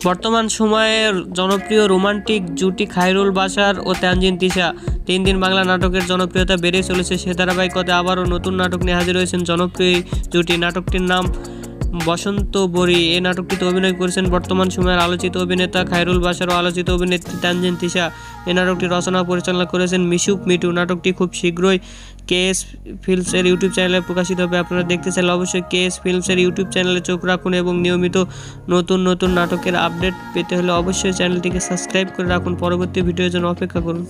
বর্তমান সময়ের জনপ্রিয় রোমান্টিক জুটি খায়রুল বাশার ও তানজিন তিশা। দিন দিন বাংলা নাটকের জনপ্রিয়তা বেড়ে চলেছে। সে ধারাবাহিকতায় আবারও নতুন নাটক নিয়ে হাজির হয়েছেন জনপ্রিয় জুটি। নাটকটির নাম বসন্ত বরী। এই নাটকটিতে অভিনয় করেছেন বর্তমান সময়ের আলোচিত অভিনেতা খায়রুল বাশার ও আলোচিত অভিনেত্রী তানজিন তিশা। এই নাটকটি রচনা ও পরিচালনা করেছেন মিশুক মিঠু। নাটকটি খুব শীঘ্রই কেএস ফিল্মসের ইউটিউব চ্যানেলে প্রকাশিত হবে। আপনারা দেখতে চাইলে অবশ্যই কেএস ফিল্মসের ইউটিউব চ্যানেলে চোখ রাখুন এবং নিয়মিত নতুন নতুন নাটকের আপডেট পেতে হলে অবশ্যই চ্যানেলটিকে সাবস্ক্রাইব করে রাখুন। পরবর্তী ভিডিওর জন্য অপেক্ষা করুন।